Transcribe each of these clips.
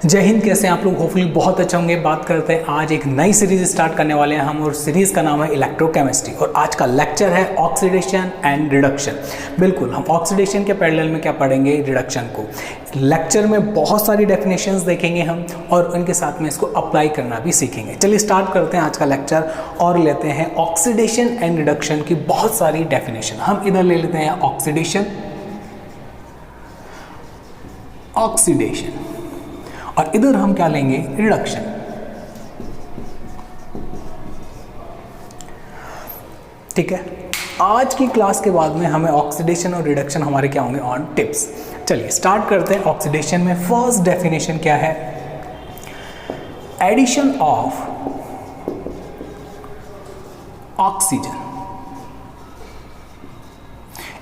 जय हिंद। कैसे हैं आप लोग? होपफुली बहुत अच्छे होंगे। बात करते हैं, आज एक नई सीरीज स्टार्ट करने वाले हैं हम और सीरीज का नाम है इलेक्ट्रोकेमिस्ट्री और आज का लेक्चर है ऑक्सीडेशन एंड रिडक्शन। बिल्कुल, हम ऑक्सीडेशन के पैरेलल में क्या पढ़ेंगे? रिडक्शन को। लेक्चर में बहुत सारी डेफिनेशंस देखेंगे हम और उनके साथ में इसको अप्लाई करना भी सीखेंगे। चलिए स्टार्ट करते हैं आज का लेक्चर और लेते हैं ऑक्सीडेशन एंड रिडक्शन की बहुत सारी डेफिनेशन। हम इधर ले लेते हैं ऑक्सीडेशन और इधर हम क्या लेंगे? रिडक्शन। ठीक है, आज की क्लास के बाद में हमें ऑक्सीडेशन और रिडक्शन हमारे क्या होंगे? On tips. चलिए स्टार्ट करते हैं। ऑक्सीडेशन में फर्स्ट डेफिनेशन क्या है? Addition of oxygen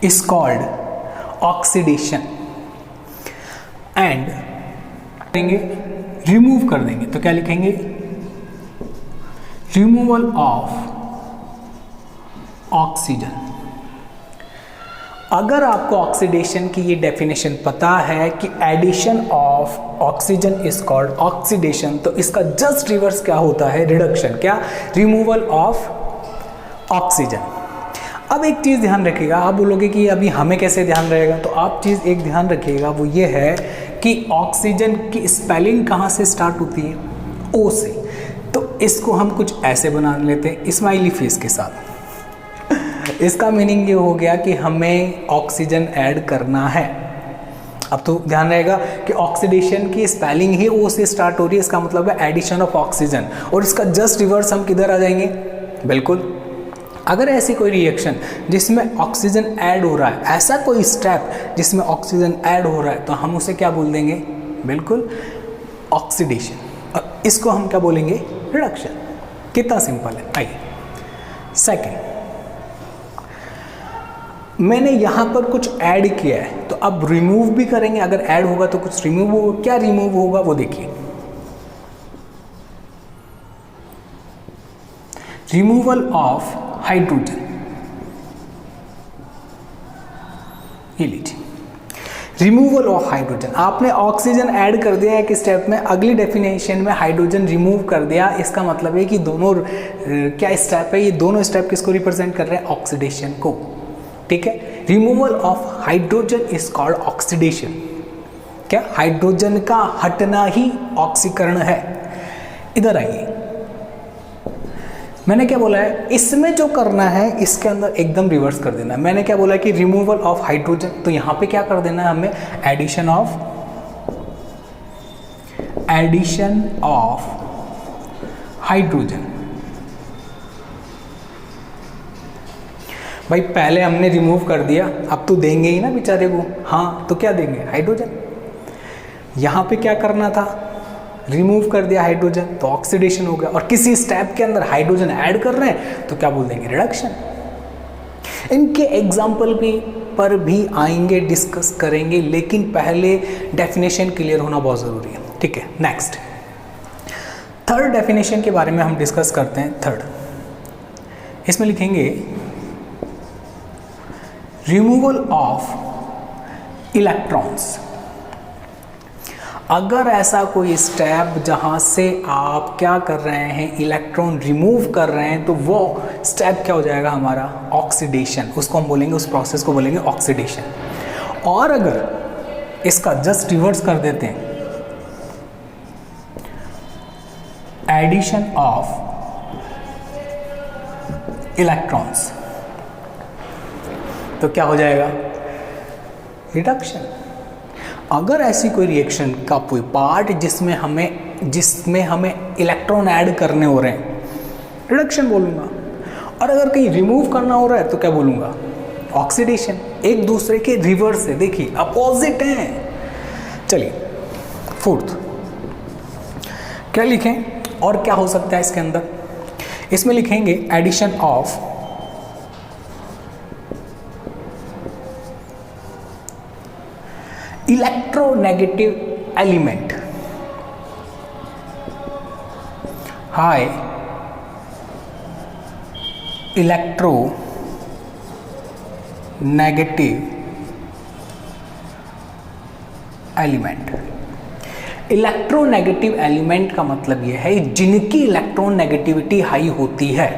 is called oxidation and remove कर देंगे तो क्या लिखेंगे? Removal of oxygen. अगर आपको ऑक्सीडेशन की ये डेफिनेशन पता है कि addition of oxygen is called oxidation, तो इसका जस्ट रिवर्स क्या होता है? रिडक्शन। क्या? Removal of oxygen. अब एक चीज ध्यान रखिएगा, आप बोलोगे कि अभी हमें कैसे ध्यान रहेगा, तो आप चीज एक ध्यान रखिएगा, वो ये है कि ऑक्सीजन की स्पेलिंग कहाँ से स्टार्ट होती है? ओ से। तो इसको हम कुछ ऐसे बना लेते हैं स्माइली फेस के साथ। इसका मीनिंग ये हो गया कि हमें ऑक्सीजन ऐड करना है। अब तो ध्यान रहेगा कि ऑक्सीडेशन की स्पेलिंग ही ओ से स्टार्ट हो रही है, इसका मतलब है एडिशन ऑफ ऑक्सीजन। और इसका जस्ट रिवर्स हम किधर आ जाएंगे? बिल्कुल, अगर ऐसी कोई रिएक्शन जिसमें ऑक्सीजन ऐड हो रहा है, ऐसा कोई स्टेप जिसमें ऑक्सीजन ऐड हो रहा है, तो हम उसे क्या बोल देंगे? बिल्कुल, ऑक्सीडेशन। और इसको हम क्या बोलेंगे? रिडक्शन। कितना सिंपल है। आइए सेकंड, मैंने यहां पर कुछ ऐड किया है तो अब रिमूव भी करेंगे। अगर ऐड होगा तो कुछ रिमूव होगा। क्या रिमूव होगा वो देखिए। Removal of hydrogen. ये लीजिए, रिमूवल ऑफ हाइड्रोजन। आपने ऑक्सीजन ऐड कर दिया एक स्टेप में, अगली डेफिनेशन में हाइड्रोजन रिमूव कर दिया। इसका मतलब है कि दोनों क्या स्टेप है? ये दोनों स्टेप किसको रिप्रेजेंट कर रहे हैं? ऑक्सीडेशन को। ठीक है, removal of hydrogen is called oxidation. क्या? हाइड्रोजन का हटना ही ऑक्सीकरण है। इधर आइए, मैंने क्या बोला है? इसमें जो करना है इसके अंदर एकदम रिवर्स कर देना है। मैंने क्या बोला कि रिमूवल ऑफ हाइड्रोजन, तो यहां पे क्या कर देना है हमें? Addition of hydrogen. भाई पहले हमने रिमूव कर दिया, अब तो देंगे ही ना बेचारे को। हाँ, तो क्या देंगे? हाइड्रोजन। यहां पे क्या करना था? रिमूव कर दिया हाइड्रोजन, तो ऑक्सीडेशन हो गया। और किसी स्टेप के अंदर हाइड्रोजन ऐड कर रहे हैं तो क्या बोल देंगे? रिडक्शन। इनके एग्जाम्पल पर भी आएंगे, डिस्कस करेंगे, लेकिन पहले डेफिनेशन क्लियर होना बहुत जरूरी है। ठीक है, नेक्स्ट थर्ड डेफिनेशन के बारे में हम डिस्कस करते हैं। थर्ड, इसमें लिखेंगे रिमूवल ऑफ इलेक्ट्रॉन्स। अगर ऐसा कोई स्टेप जहां से आप क्या कर रहे हैं? इलेक्ट्रॉन रिमूव कर रहे हैं, तो वो स्टेप क्या हो जाएगा हमारा? ऑक्सीडेशन। उसको हम बोलेंगे, उस प्रोसेस को बोलेंगे ऑक्सीडेशन। और अगर इसका जस्ट रिवर्स कर देते हैं, एडिशन ऑफ इलेक्ट्रॉन्स, तो क्या हो जाएगा? रिडक्शन। अगर ऐसी कोई रिएक्शन का कोई पार्ट जिसमें हमें इलेक्ट्रॉन ऐड करने हो रहे हैं, रिडक्शन बोलूँगा। और अगर कहीं रिमूव करना हो रहा है तो क्या बोलूँगा? ऑक्सीडेशन। एक दूसरे के रिवर्स है, देखिए अपोजिट हैं। चलिए फोर्थ, क्या लिखें और क्या हो सकता है इसके अंदर? इसमें लिखेंगे addition of electronegative element. High electronegative element. Electronegative element का मतलब ये है जिनकी इलेक्ट्रॉन नेगेटिविटी हाई होती है।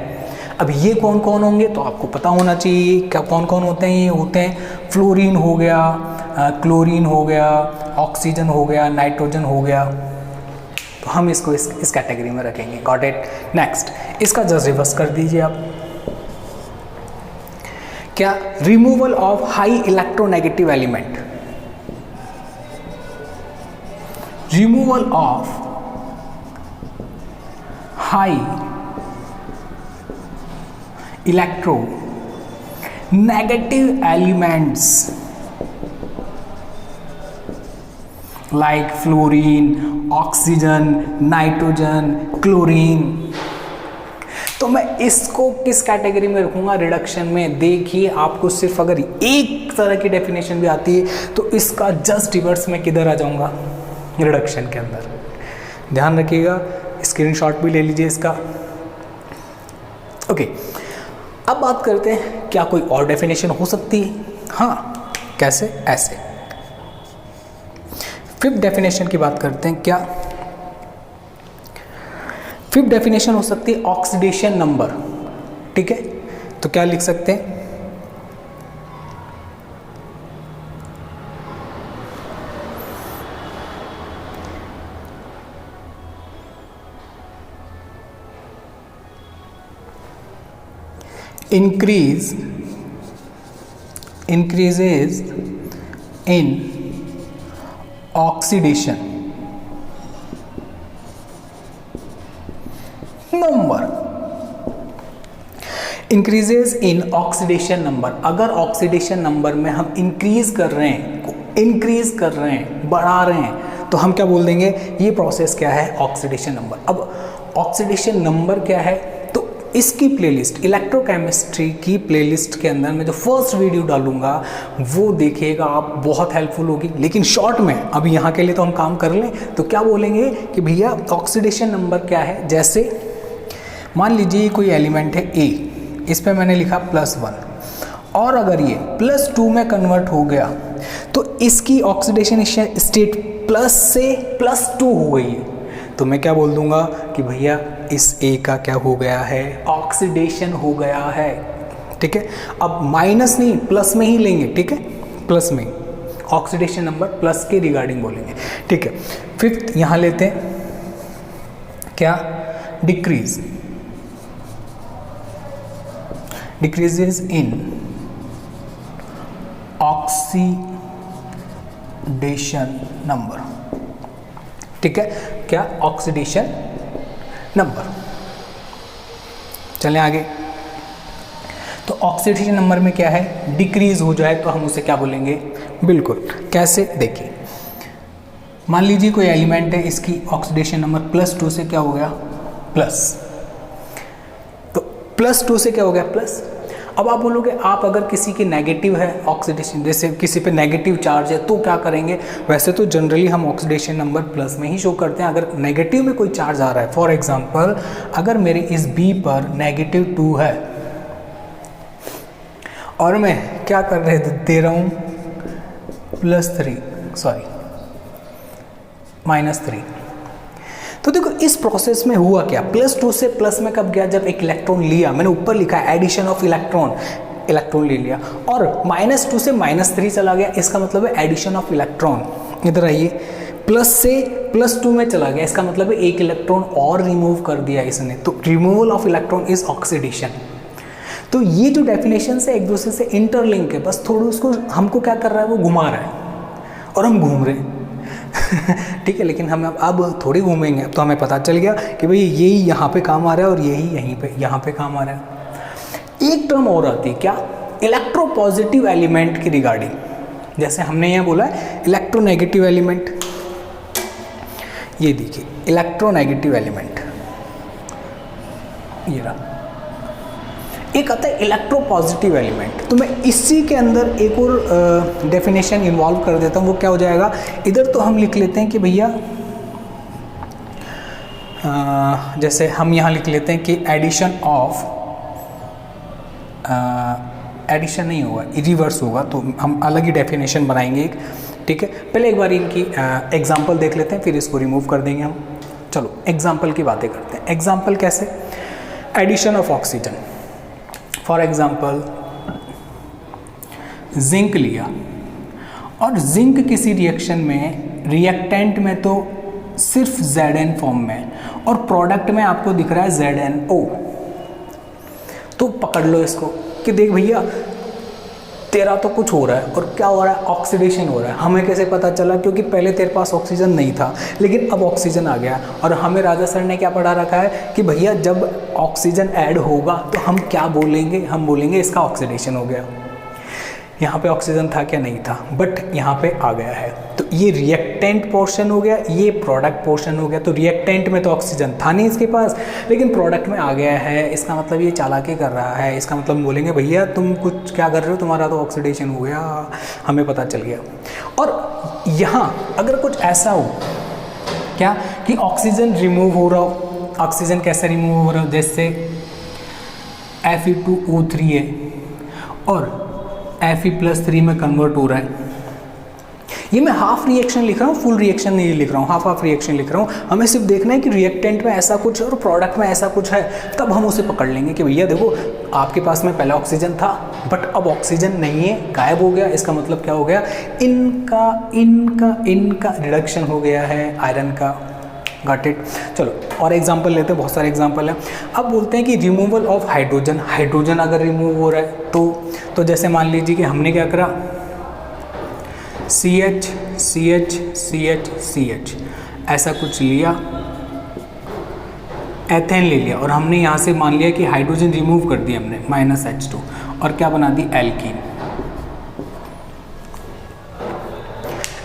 अब ये कौन कौन होंगे तो आपको पता होना चाहिए, क्या कौन कौन होते हैं। ये होते हैं फ्लोरीन हो गया, क्लोरीन हो गया, ऑक्सीजन हो गया, नाइट्रोजन हो गया। तो हम इसको इस कैटेगरी में रखेंगे। Got it. नेक्स्ट, इसका जस्ट रिवर्स कर दीजिए आप। क्या? Removal of high electronegative element, removal of high electro negative elements like fluorine, oxygen, nitrogen, chlorine. तो मैं इसको किस कैटेगरी में रखूंगा? रिडक्शन में। देखिए, आपको सिर्फ अगर एक तरह की डेफिनेशन भी आती है तो इसका जस्ट रिवर्स में किधर आ जाऊंगा? रिडक्शन के अंदर। ध्यान रखिएगा, स्क्रीनशॉट भी ले लीजिए इसका। ओके, अब बात करते हैं क्या कोई और डेफिनेशन हो सकती है? हाँ, कैसे? ऐसे। फिफ्थ डेफिनेशन की बात करते हैं। क्या फिफ्थ डेफिनेशन हो सकती है? Oxidation number. ठीक है, तो क्या लिख सकते हैं? increases in oxidation number, increases in oxidation number. अगर ऑक्सीडेशन नंबर में हम इंक्रीज कर रहे हैं, बढ़ा रहे हैं, तो हम क्या बोल देंगे? ये प्रोसेस क्या है? Oxidation number. अब ऑक्सीडेशन नंबर क्या है? तो इसकी प्लेलिस्ट, इलेक्ट्रोकेमिस्ट्री की प्लेलिस्ट के अंदर मैं जो फर्स्ट वीडियो डालूंगा वो देखिएगा आप, बहुत हेल्पफुल होगी। लेकिन शॉर्ट में अभी यहाँ के लिए तो हम काम कर लें। तो क्या बोलेंगे कि भैया ऑक्सीडेशन नंबर क्या है? जैसे मान लीजिए कोई एलिमेंट है A, इस पे मैंने लिखा +1, और अगर ये +2 में कन्वर्ट हो गया तो इसकी ऑक्सीडेशन स्टेट प्लस से +2 हो गई है। तो मैं क्या बोल दूंगा कि भैया इस A का क्या हो गया है? ऑक्सीडेशन हो गया है। ठीक है, अब माइनस नहीं, प्लस में ही लेंगे। ठीक है, प्लस में ऑक्सीडेशन नंबर प्लस के रिगार्डिंग बोलेंगे। ठीक है, फिफ्थ यहां लेते हैं। क्या? Decreases in oxidation number. ठीक है, क्या? Oxidation number. चलें आगे। तो ऑक्सीडेशन नंबर में क्या है? डिक्रीज हो जाए तो हम उसे क्या बोलेंगे? बिल्कुल, कैसे? देखिए, मान लीजिए कोई एलिमेंट है, इसकी ऑक्सीडेशन नंबर +2 से क्या हो गया? प्लस। तो +2 से क्या हो गया? प्लस। अब आप बोलोगे, आप अगर किसी की नेगेटिव है ऑक्सीडेशन, जैसे किसी पे नेगेटिव चार्ज है, तो क्या करेंगे? वैसे तो जनरली हम ऑक्सीडेशन नंबर प्लस में ही शो करते हैं। अगर नेगेटिव में कोई चार्ज आ रहा है, फॉर एग्जांपल अगर मेरे इस B पर -2 है और मैं क्या कर रहे थे? दे रहा हूँ -3। तो देखो इस प्रोसेस में हुआ क्या? +2 से प्लस में कब गया? जब एक इलेक्ट्रॉन लिया, मैंने ऊपर लिखा है एडिशन ऑफ इलेक्ट्रॉन ले लिया, और -2 से -3 चला गया, इसका मतलब है एडिशन ऑफ इलेक्ट्रॉन। इधर आइए, प्लस से +2 में चला गया, इसका मतलब है एक इलेक्ट्रॉन और रिमूव कर दिया इसने। तो removal of electron is oxidation. तो ये जो डेफिनेशन से एक दूसरे से इंटरलिंक है, बस थोड़ा उसको हमको क्या कर रहा है? वो घुमा रहा है और हम घूम रहे हैं। ठीक है, लेकिन हम अब थोड़ी घूमेंगे। अब तो हमें पता चल गया कि भाई यही यहाँ पे काम आ रहा है और यही यहाँ पे काम आ रहा है। एक टर्म और आती है, क्या? इलेक्ट्रोपॉजिटिव एलिमेंट की रिगार्डिंग। जैसे हमने यहाँ बोला है इलेक्ट्रोनेगेटिव एलिमेंट, ये देखिए इलेक्ट्रोनेगेटिव एलिमेंट, ये रहा। एक आता है इलेक्ट्रोपॉजिटिव एलिमेंट। तो मैं इसी के अंदर एक और डेफिनेशन इन्वॉल्व कर देता हूँ। वो क्या हो जाएगा? इधर तो हम लिख लेते हैं कि भैया जैसे हम यहाँ लिख लेते हैं कि एडिशन नहीं होगा, रिवर्स होगा। तो हम अलग ही डेफिनेशन बनाएंगे एक। ठीक है, पहले एक बार इनकी एग्जाम्पल देख लेते हैं, फिर इसको रिमूव कर देंगे हम। चलो एग्जाम्पल की बातें करते हैं। एग्जाम्पल कैसे? Addition of oxygen, for example zinc लिया, और जिंक किसी रिएक्शन में, रिएक्टेंट में तो सिर्फ Zn फॉर्म में, और प्रोडक्ट में आपको दिख रहा है ZnO। तो पकड़ लो इसको कि देख भैया तेरा तो कुछ हो रहा है, और क्या हो रहा है? ऑक्सीडेशन हो रहा है। हमें कैसे पता चला? क्योंकि पहले तेरे पास ऑक्सीजन नहीं था, लेकिन अब ऑक्सीजन आ गया। और हमें राजा सर ने क्या पढ़ा रखा है कि भैया जब ऑक्सीजन ऐड होगा तो हम क्या बोलेंगे? हम बोलेंगे इसका ऑक्सीडेशन हो गया। यहाँ पे ऑक्सीजन था क्या? नहीं था, बट यहाँ पे आ गया है। तो ये रिएक्टेंट पोर्शन हो गया, ये प्रोडक्ट पोर्शन हो गया। तो रिएक्टेंट में तो ऑक्सीजन था नहीं इसके पास, लेकिन प्रोडक्ट में आ गया है। इसका मतलब ये चालाकी कर रहा है। इसका मतलब बोलेंगे भैया तुम कुछ क्या कर रहे हो, तुम्हारा तो ऑक्सीडेशन हो गया, हमें पता चल गया। और यहाँ अगर कुछ ऐसा हो क्या कि ऑक्सीजन रिमूव हो रहा हो, ऑक्सीजन कैसे रिमूव हो रहा हो? जैसे Fe2O3 है और Fe+3 में कन्वर्ट हो रहा है। ये मैं हाफ रिएक्शन लिख रहा हूँ, फुल रिएक्शन नहीं लिख रहा हूँ, हाफ रिएक्शन लिख रहा हूँ। हमें सिर्फ देखना है कि रिएक्टेंट में ऐसा कुछ है और प्रोडक्ट में ऐसा कुछ है, तब हम उसे पकड़ लेंगे कि भैया देखो आपके पास में पहले ऑक्सीजन था, बट अब ऑक्सीजन नहीं है, गायब हो गया। इसका मतलब क्या हो गया? इनका रिडक्शन हो गया है आयरन का। Got it. चलो और एग्जांपल लेते हैं, बहुत सारे एग्जांपल हैं। अब बोलते हैं कि रिमूवल ऑफ हाइड्रोजन, हाइड्रोजन अगर रिमूव हो रहा है तो जैसे मान लीजिए कि हमने क्या करा, CH CH CH CH ऐसा कुछ लिया, एथेन ले लिया, और हमने यहाँ से मान लिया कि हाइड्रोजन रिमूव कर दिया हमने -H2, और क्या बना दी? एल्कीन।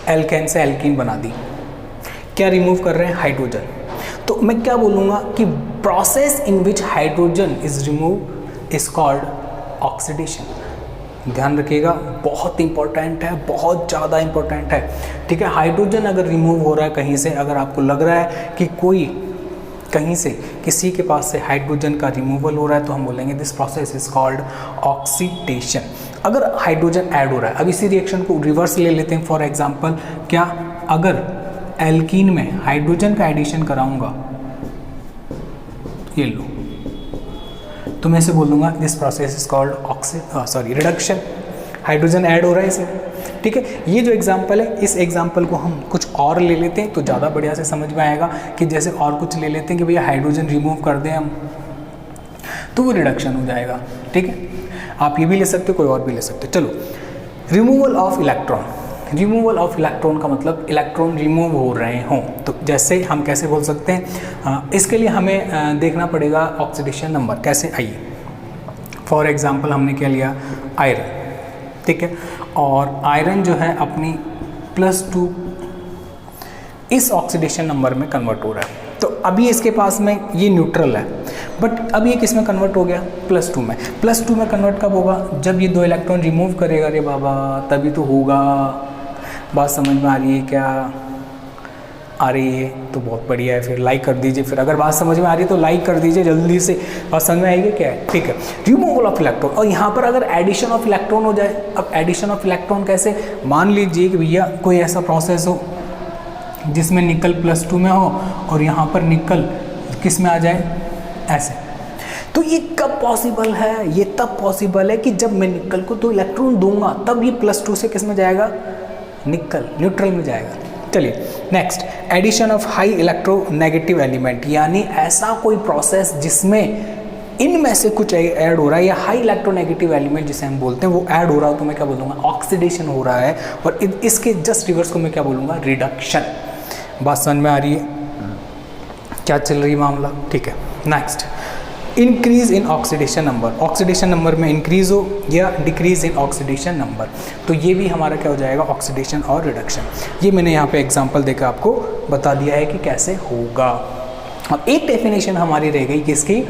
एल्केन से एल्कीन बना दी। क्या रिमूव कर रहे हैं? हाइड्रोजन। तो मैं क्या बोलूँगा कि process in which hydrogen is remove is called oxidation. ध्यान रखिएगा, बहुत इंपॉर्टेंट है, बहुत ज़्यादा इंपॉर्टेंट है। ठीक है, हाइड्रोजन अगर रिमूव हो रहा है कहीं से, अगर आपको लग रहा है कि कोई कहीं से किसी के पास से हाइड्रोजन का रिमूवल हो रहा है, तो हम बोलेंगे this process is called oxidation. अगर हाइड्रोजन ऐड हो रहा है, अब इसी रिएक्शन को रिवर्स ले लेते हैं। फॉर एग्जांपल क्या, अगर एल्कीन में हाइड्रोजन का एडिशन कराऊंगा, ये लो, तो मैं इसे बोल दूंगा this process is called reduction. Hydrogen add हो रहा है इसे। ठीक है, ये जो एग्जांपल है, इस एग्जांपल को हम कुछ और ले लेते हैं तो ज़्यादा बढ़िया से समझ में आएगा। कि जैसे और कुछ ले लेते हैं कि भैया हाइड्रोजन रिमूव कर दें हम, तो वो रिडक्शन हो जाएगा। ठीक है, आप ये भी ले सकते हो, कोई और भी ले सकते हो। चलो, removal of electron. Removal of electron का मतलब इलेक्ट्रॉन रिमूव हो रहे हों, तो जैसे हम कैसे बोल सकते हैं? इसके लिए हमें देखना पड़ेगा ऑक्सीडेशन नंबर कैसे। आइए, फॉर एग्जांपल हमने क्या लिया? आयरन। ठीक है, और आयरन जो है अपनी +2 इस ऑक्सीडेशन नंबर में कन्वर्ट हो रहा है। तो अभी इसके पास में ये न्यूट्रल है, बट अब ये किस में कन्वर्ट हो गया? +2 में। +2 में कन्वर्ट कब होगा? जब ये 2 इलेक्ट्रॉन रिमूव करेगा रे बाबा, तभी तो होगा। बात समझ में आ रही है क्या? आ रही है तो बहुत बढ़िया है, फिर लाइक कर दीजिए। फिर अगर बात समझ में आ रही है तो लाइक कर दीजिए जल्दी से। बात समझ में आएगी क्या है? ठीक है, रिमूवल ऑफ इलेक्ट्रॉन। और यहाँ पर अगर एडिशन ऑफ इलेक्ट्रॉन हो जाए, अब एडिशन ऑफ इलेक्ट्रॉन कैसे? मान लीजिए कि भैया कोई ऐसा प्रोसेस हो जिसमें निकल +2 में हो और यहाँ पर निकल किस में आ जाए? ऐसे। तो ये कब पॉसिबल है? ये तब पॉसिबल है कि जब मैं निकल को 2 इलेक्ट्रॉन दूंगा, तब ये +2 से किस में जाएगा? निकल, न्यूट्रल में जाएगा। चलिए next, addition of high electronegative element, यानी ऐसा कोई प्रोसेस जिसमें इनमें से कुछ ऐड हो रहा है, या हाई इलेक्ट्रोनेगेटिव एलिमेंट जिसे हम बोलते हैं वो ऐड हो रहा हो, तो मैं क्या बोलूँगा? ऑक्सीडेशन हो रहा है। और इसके जस्ट रिवर्स को मैं क्या बोलूँगा? रिडक्शन। बात समझ में आ रही है क्या चल रही मामला? ठीक है, next, increase in oxidation number. Oxidation number में इंक्रीज हो या डिक्रीज इन ऑक्सीडेशन नंबर, तो ये भी हमारा क्या हो जाएगा? ऑक्सीडेशन और रिडक्शन। ये मैंने यहाँ पे एग्जांपल देकर आपको बता दिया है कि कैसे होगा। अब एक डेफिनेशन हमारी रह गई किसकी?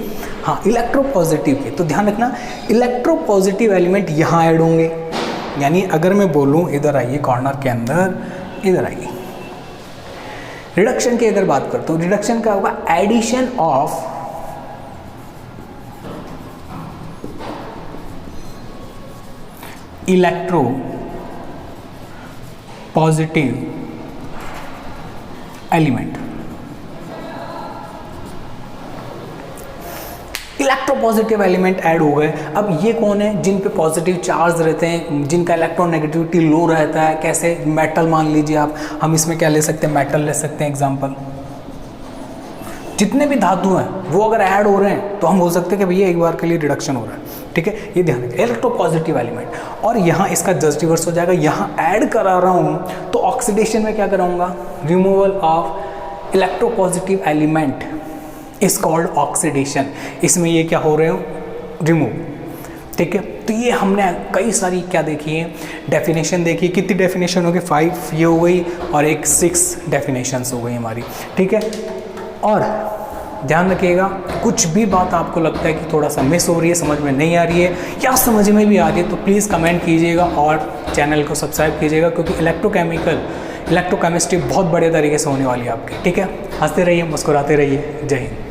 हाँ, इलेक्ट्रोपॉजिटिव की। तो ध्यान रखना, इलेक्ट्रोपॉजिटिव एलिमेंट यहाँ ऐड होंगे। यानी अगर मैं बोलूँ इधर आइए, कॉर्नर के अंदर इधर आइए, रिडक्शन की अगर बात करता हूँ, रिडक्शन क्या होगा? Addition of positive element, electropositive element add हो गए। अब ये कौन है? जिन पे पॉजिटिव चार्ज रहते हैं, जिनका इलेक्ट्रोनेगेटिविटी लो रहता है। कैसे? मेटल मान लीजिए आप, हम इसमें क्या ले सकते हैं? मेटल ले सकते हैं एग्जांपल। जितने भी धातु हैं वो अगर ऐड हो रहे हैं तो हम बोल सकते हैं कि भैया एक बार के लिए रिडक्शन हो रहा है। ठीक है, ये ध्यान रखिए, इलेक्ट्रोपॉजिटिव एलिमेंट। और यहाँ इसका जस्ट रिवर्स हो जाएगा, यहाँ ऐड करा रहा हूँ तो ऑक्सीडेशन में क्या कराऊंगा? Removal of electropositive element is called oxidation. इसमें ये क्या हो रहे हो? रिमूव। ठीक है, तो ये हमने कई सारी क्या देखी है? डेफिनेशन देखी। कितनी डेफिनेशन हो गई? 5 ये हो गई और एक 6 डेफिनेशंस हो गई हमारी। ठीक है, और ध्यान रखिएगा, कुछ भी बात आपको लगता है कि थोड़ा सा मिस हो रही है, समझ में नहीं आ रही है या समझ में भी आ रही है, तो प्लीज़ कमेंट कीजिएगा और चैनल को सब्सक्राइब कीजिएगा, क्योंकि इलेक्ट्रोकेमिस्ट्री बहुत बड़े तरीके से होने वाली है आपकी। ठीक है, हंसते रहिए, मुस्कुराते रहिए। जय हिंद।